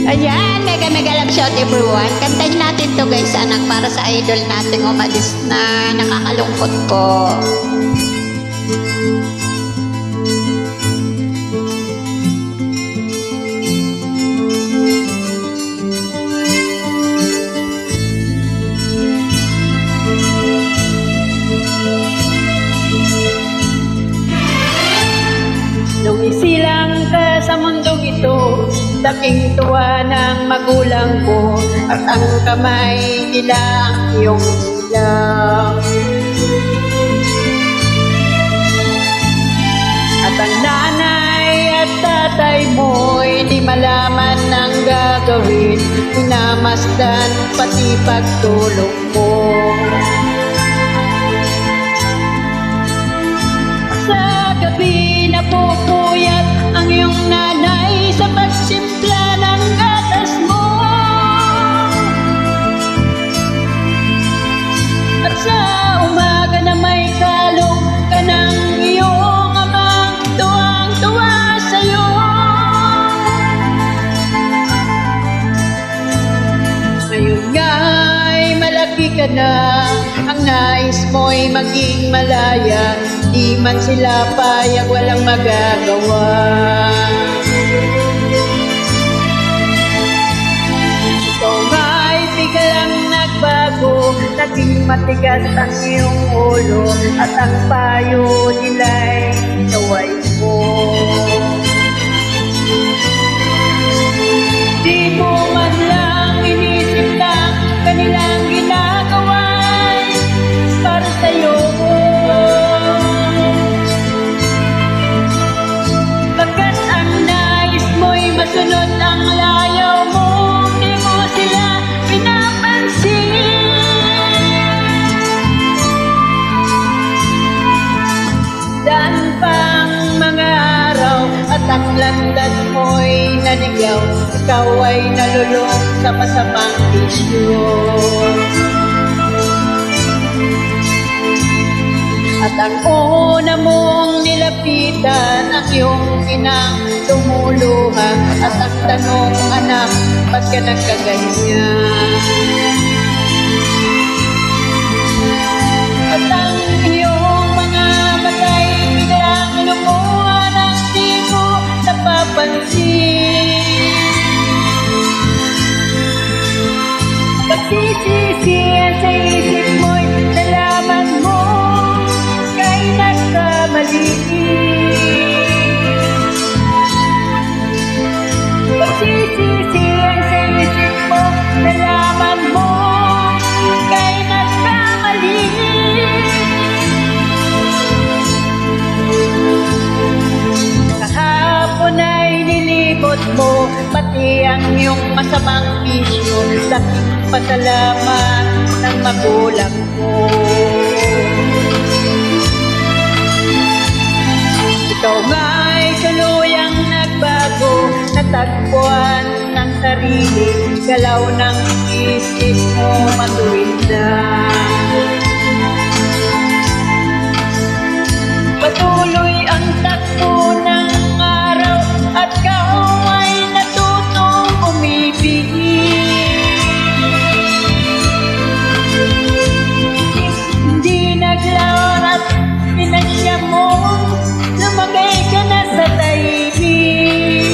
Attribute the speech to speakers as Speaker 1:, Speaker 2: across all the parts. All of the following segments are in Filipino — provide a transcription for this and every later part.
Speaker 1: Ayan, mega mega love shout everyone. Kantahin natin to guys, anak, para sa idol nating umalis na. Nakakalungkot ko.
Speaker 2: Nung isilang ka sa mundong ito, laking tuwa ng magulang ko, at ang kamay nila ang iyong ilang. At ang nanay at tatay mo, hindi malaman ang gagawin, pinamasdan pati pagtulong mo. Sa gabi napupuyat ang iyong nanay sa pagsimpla ng gatas mo. At sa umaga na may kalong ka ng iyong amang tuwang-tuwa sa'yo. Ngayon nga'y malaki ka na, ang nais mo'y maging malaya, di man sila payag, walang magagawa. Ikaw nga'y biglang nagbago, naging matigas ang iyong ulo, at ang payo nila'y naway mo. Di mo man lang inisip lang kanilang ginagawa para sa'yo. Bakit ang nais mo'y masunod ang layaw mo, di mo sila pinapansin? Daan pang mga araw at ang landas mo'y naligaw, ikaw ay nalulong sa masamang bisyo. At ang una mong nilapitan ang iyong inang tumuluha, at ang tanong, anak, ba't ka nagkaganyan? At ang iyong mga matay biglang lumuha ng di mo napapansin. Pagsisisihan sa isip mo'y nalaman mo kay nagkamali. Pagsisisihan sa isip mo, nalaman mo kay nagkamali. Kahapon ay nilibot mo pati ang iyong masamang bisyo, laking pasalamat ng magulang mo. Ikaw nga'y tuluyang nagbago, natagpuan ng sarili, galaw ng isip mo matuwid na. Patuloy ang takbo ng araw at ikaw ay natutong umibig. Hindi naglaon at pinasya mo, lumagay ka na sa tahimik.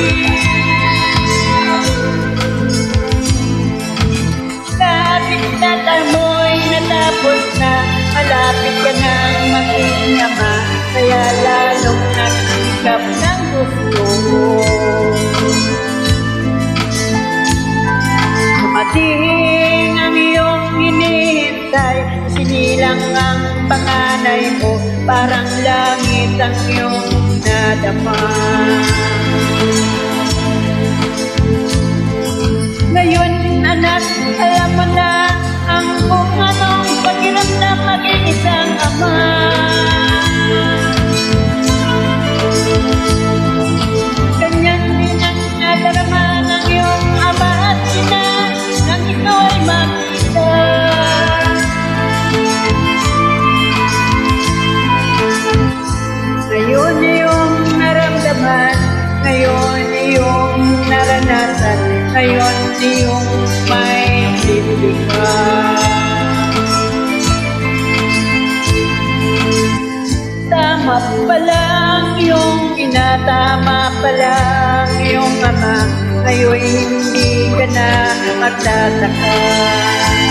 Speaker 2: Kahit tatamoy natapos na, malapit ka nang maging ama, kaya lalong nagsikap ng gusto mo. Dumating ang iyong hinihintay, sinilang ang panganay mo, parang langit ang iyong nadama. Ngayon anak, alam mo na ang kung anong pakiramdam maging isang ama. Ganyan din ang nadarama ng iyong ama at ina nang ikaw ay makita. Ngayon iyong naramdaman, ngayon iyong naranasan, ngayon iyong may bibigay. Tama pa lang yung ina, tama pa lang yung ama, ngayon hindi ka na magtataka.